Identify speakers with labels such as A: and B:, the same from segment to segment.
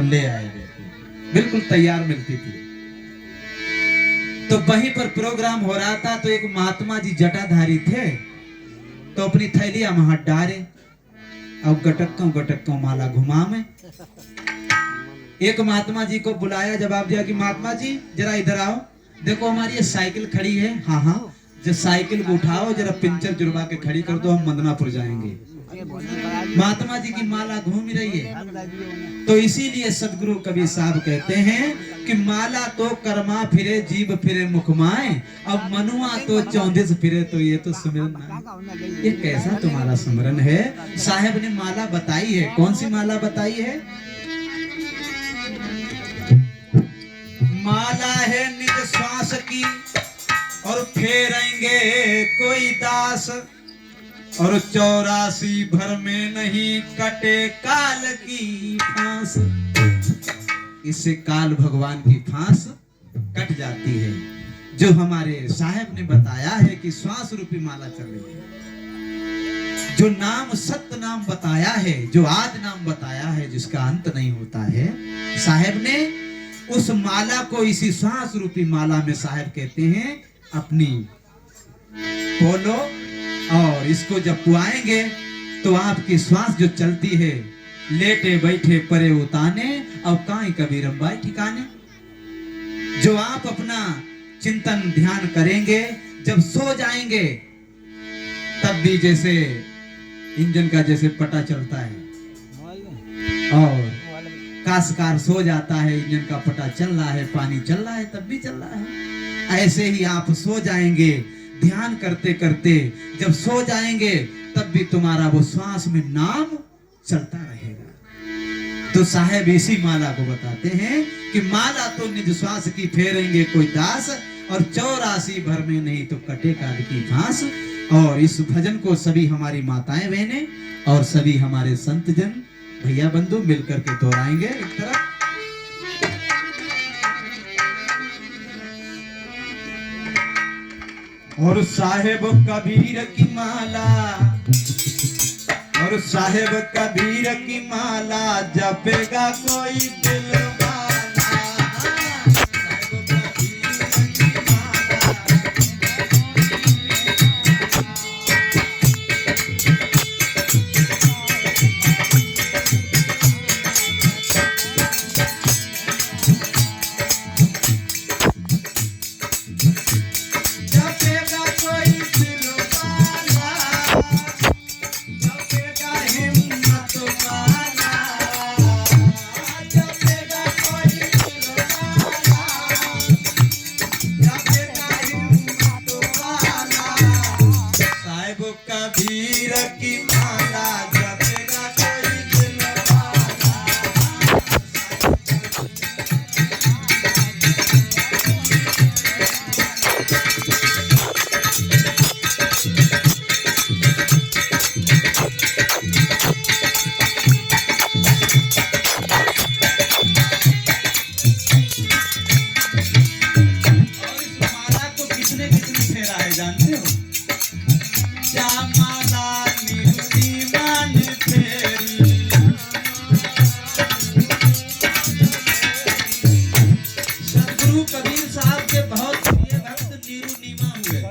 A: ले आए, बिल्कुल तैयार मिलती थी। तो वहीं पर प्रोग्राम हो रहा था, तो एक महात्मा जी जटाधारी थे, तो अपनी थैलियां वहां डारे और गटक्कों माला घुमा में। एक महात्मा जी को बुलाया, जवाब दिया कि महात्मा जी जरा इधर आओ, देखो हमारी ये साइकिल खड़ी है। हाँ हाँ, जो साइकिल को उठाओ, जरा पिंचर जुड़वा के खड़ी कर दो, हम मंदनापुर जाएंगे। महात्मा जी की माला घूम रही है। तो इसीलिए सदगुरु कबीर साहब कहते हैं कि माला तो कर्मा फिरे जीव फिरे मुखमाए, अब मनुआ तो चौंधिस फिरे, तो ये तो सुमिरन। ये कैसा तुम्हारा सुमिरन है? साहेब ने माला बताई है, कौन सी माला बताई है? माला है निज श्वास की और फेरेंगे कोई दास, और 84 भर में नहीं कटे काल की फांस। इससे काल भगवान की फांस कट जाती है। जो हमारे साहब ने बताया है कि श्वास रूपी माला चल रही है, जो नाम सत्य नाम बताया है, जो आदि नाम बताया है, जिसका अंत नहीं होता है, साहब ने उस माला को इसी श्वास रूपी माला में साहब कहते हैं अपनी बोलो, और इसको जब पुआएंगे तो आपकी श्वास जो चलती है, लेटे बैठे परे उताने, और काई कबीर अम्बाई ठिकाने। जो आप अपना चिंतन ध्यान करेंगे, जब सो जाएंगे तब भी जैसे इंजन का जैसे पटा चलता है, और काशकार सो जाता है, इंजन का पटा चल रहा है, पानी चल रहा है, तब भी चल रहा है। ऐसे ही आप सो जाएंगे ध्यान करते करते, जब सो जाएंगे तब भी तुम्हारा वो श्वास में नाम चलता रहेगा। तो साहेब इसी माला को बताते हैं कि माला तो निज श्वास की फेरेंगे कोई दास, और 84 भर में नहीं तो कटे काल की फांस। और इस भजन को सभी हमारी माताएं बहनें और सभी हमारे संत जन भैया बंधु मिलकर के दोहराएंगे एक तरफ। और साहेब कबीर की माला, और साहेब कबीर की माला जपेगा कोई दिल वाला। कबीर की माला जपेगा कोई दिल वाला। और इस माला को किसने फेरा है जानते हो? सदगुरु कबीर साहब के बहुत प्रिय भक्त नीरू नीमा हुए।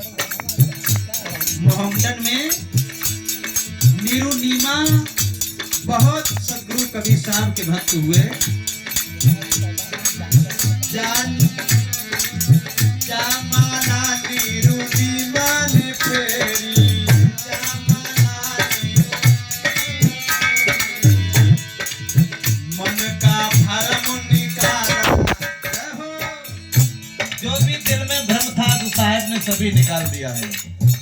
A: मोहम्मदन में नीरू नीमा बहुत सदगुरु कबीर साहब के भक्त हुए। जान जामाना नीरू नीमा ने फेरी, मन का भरम निकाला। जो भी दिल में भ्रम था तो साहब ने सभी निकाल दिया है।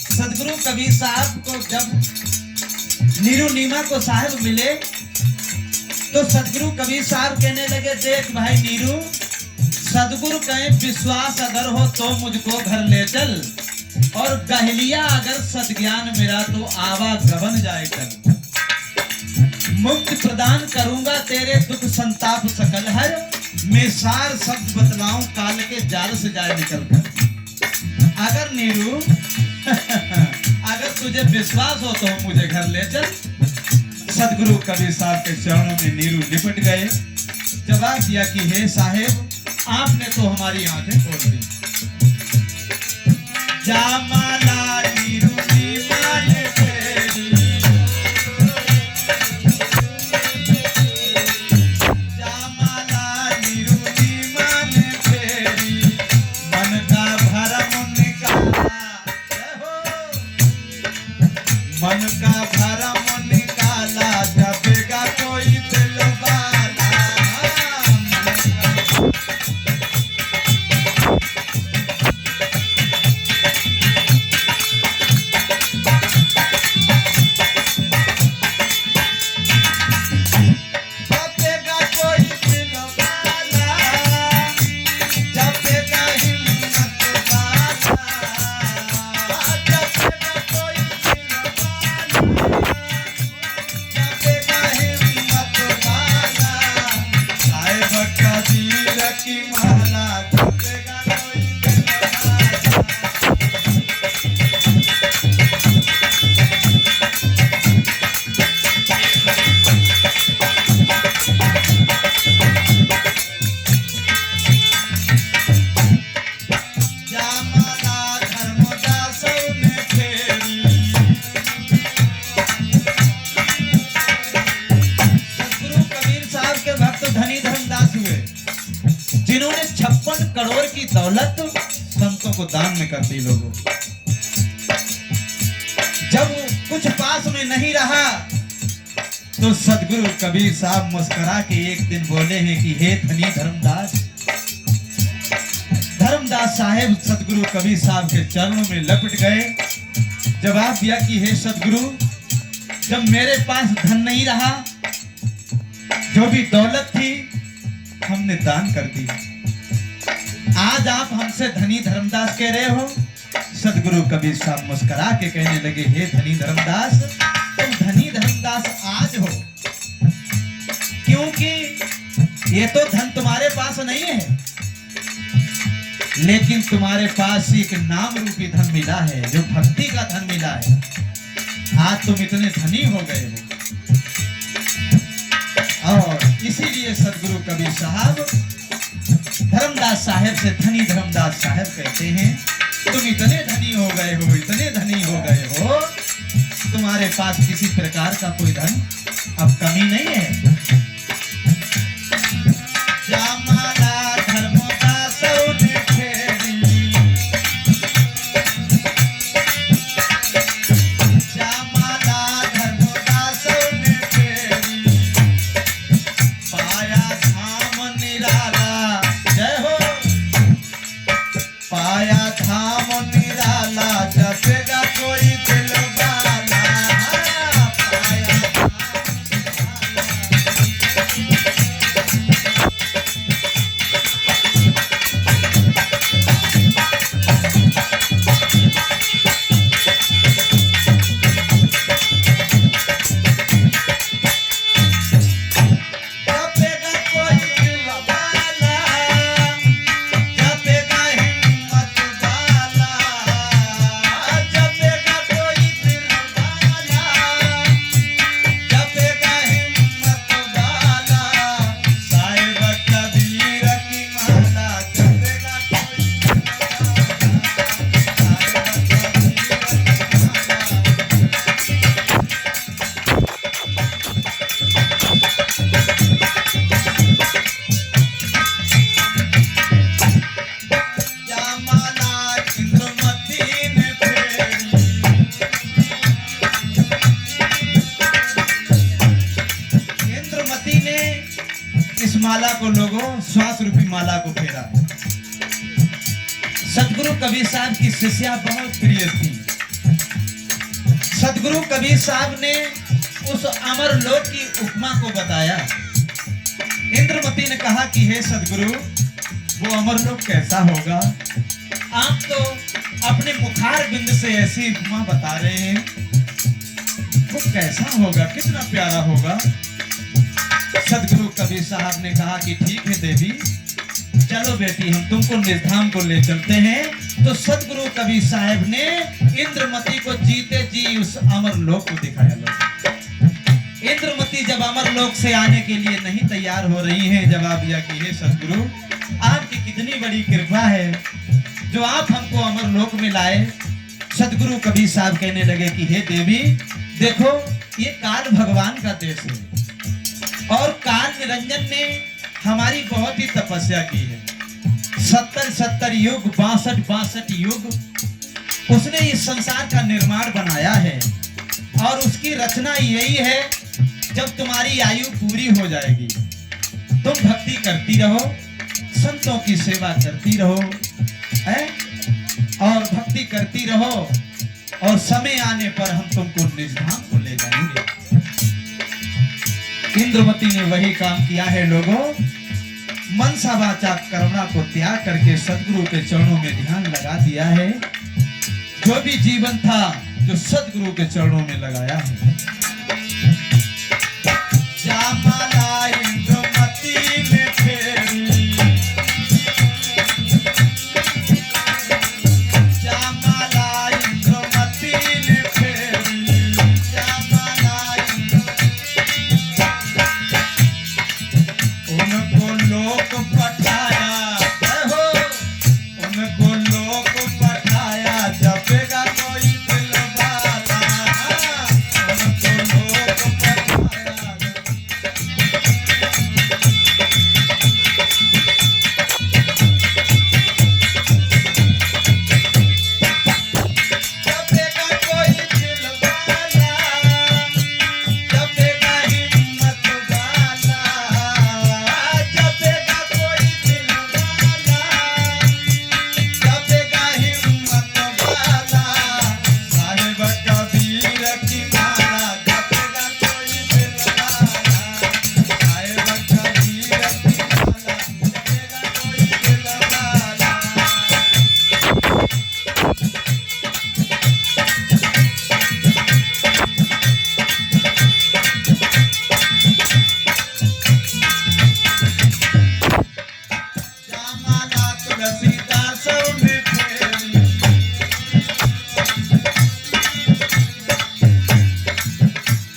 A: सदगुरु कबीर साहब को जब नीरू नीमा को साहब मिले तो सदगुरु कबीर साहब कहने लगे, देख भाई नीरू, सदगुरु कहे विश्वास अगर हो तो मुझको घर ले चल, और गहलिया अगर सदज्ञान मेरा तो आवागमन जाए कर। मुक्ति प्रदान करूंगा तेरे दुख संताप सकल हर, मैं सार शब्द बतलाऊं काल के जाल से जाए निकल कर। अगर नीरू अगर तुझे विश्वास हो तो मुझे घर ले चल। सदगुरु कबीर साहब के चरणों में नीरू लिपट गए। जवाब दिया कि हे साहेब, आपने तो हमारी आंखें खोल दी। जामाला नीरुनी माने फेरी, जामाला नीरुनी माने फेरी, मन का भरम निकाला, मन का भरम निकाला, जपेगा कोई दिल वाला। जपेगा कोई दिल वाला, जपेगा हिम्मत वाला, जपेगा कोई दिल वाला, साहेब कबीर की माला, जपेगा कोई दिल वाला। जामाला धर्मदास ने फेरी, सदगुरु कबीर साहब के भक्त धनी धर्मदास हुए, जिन्होंने 56 करोड़ की दौलत संतों को दान में कर दी। लोगों, जब कुछ पास में नहीं रहा तो सदगुरु कबीर साहब मुस्कुरा के एक दिन बोले हैं कि हे धनी धर्मदास। धर्मदास साहेब सदगुरु कबीर साहब के चरणों में लपट गए। जवाब दिया कि हे सदगुरु, जब मेरे पास धन नहीं रहा, जो भी दौलत थी हमने दान कर दी। आज आप हमसे धनी धर्मदास कह रहे हो। सदगुरु कबीर साहब मुस्कुरा के कहने लगे, हे धनी धर्मदास, तुम धनी धर्मदास आज हो क्योंकि ये तो धन तुम्हारे पास नहीं है, लेकिन तुम्हारे पास एक नाम रूपी धन मिला है, जो भक्ति का धन मिला है। आज तुम इतने धनी हो गए हो। और इसीलिए सदगुरु कबीर साहब धर्मदास साहेब से धनी धर्मदास साहेब कहते हैं, तुम इतने धनी हो गए हो, इतने धनी हो गए हो, तुम्हारे पास किसी प्रकार का कोई धन अब कमी नहीं है। जामाला धर्मदास ने फेरी, जामाला धर्मदास ने फेरी, पाया धाम निराला, जय हो, पाया धाम निराला, जपेगा कोई दिल वाला, पाया धाम जपेगा कोई दिल वाला, जपेगा हिम्मत वाला, जपेगा कोई दिल वाला, जपेगा हिम्मत वाला, साहिब कबीर की माला, जपेगा कोई दिल वाला, जामाला इंद्रमती ने फेरी, इंद्रमती ने इस माला को, लोगों, श्वास रूपी माला को फेरा। सदगुरु कबीर साहब की शिष्या बहुत प्रिय थी। सदगुरु कबीर साहब ने उस अमर लोक की उपमा को बताया। इंद्रमती ने कहा कि हे सदगुरु, वो अमर लोक कैसा होगा? आप तो अपने मुखार बिंद से ऐसी उपमा बता रहे हैं, वो कैसा होगा, कितना प्यारा होगा। सदगुरु कबीर साहब ने कहा कि ठीक है देवी, चलो बेटी, हम तुमको निर्धाम को ले चलते हैं। तो सदगुरु कबीर साहब ने इंद्रमती को जीते जी उस अमर लोक को दिखाया। लोग इंद्रमती इंद्रवती जब अमर लोक से आने के लिए नहीं तैयार हो रही हैं, जवाब दिया कि हे सदगुरु, आपकी कितनी बड़ी कृपा है जो आप हमको अमर लोक में लाए। सदगुरु कबीर साहब कहने लगे कि हे देवी, देखो ये काल भगवान का देश है और काल निरंजन ने हमारी बहुत ही तपस्या की है। 70 युग 62 युग उसने इस संसार का निर्माण बनाया है और उसकी रचना यही है, जब तुम्हारी आयु पूरी हो जाएगी तुम भक्ति करती रहो, संतों की सेवा करती रहो, है और भक्ति करती रहो और समय आने पर हम तुमको निज धाम को ले जाएंगे। इंद्रवती ने वही काम किया है लोगों। मनसा वाचा करुणा को त्याग करके सदगुरु के चरणों में ध्यान लगा दिया है। जो भी जीवन था जो सदगुरु के चरणों में लगाया है। श्यामला इंद्रमती ने फेरी, श्यामला इंद्रमती ने फेरी, श्यामला उनको लोक पठाया, उनको लोक पठाया, जपेगा कोई दिलवाला, उनको लोक पठाया। जपेगा कोई दिलवाला, जपेगा हिम्मत वाला, जपेगा कोई दिलवाला, जपेगा हिम्मत वाला, साहिब कबीर की माला, जपेगा कोई दिलवाला, साहिब कबीर की माला, जपेगा कोई दिलवाला। श्यामला तुलसीदास ने फेरी,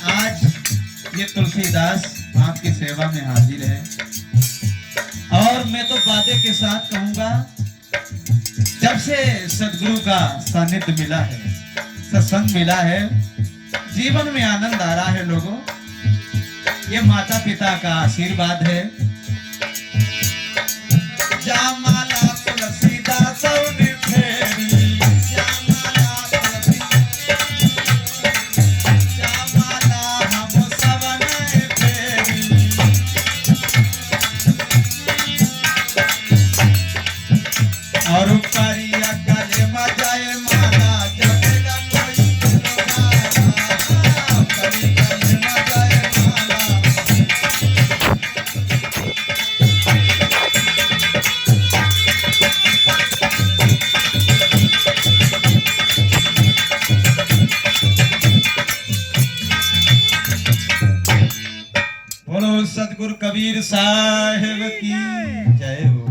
A: आज ये तुलसीदास आपकी सेवा में हाजिर है और मैं तो वादे के साथ कहूंगा, जब से सदगुरु का सानिध्य मिला है, सत्संग मिला है, जीवन में आनंद आ रहा है लोगों। ये माता पिता का आशीर्वाद है। श्यामला तुलसीदास ने फेरी, श्यामला श्यामला हम सब ने फेरी, और करिया गले मजाए माला, जपेगा कोई दिलवाला, करी गले मजाए माला। बोलो सदगुरु कबीर साहिब की जय हो।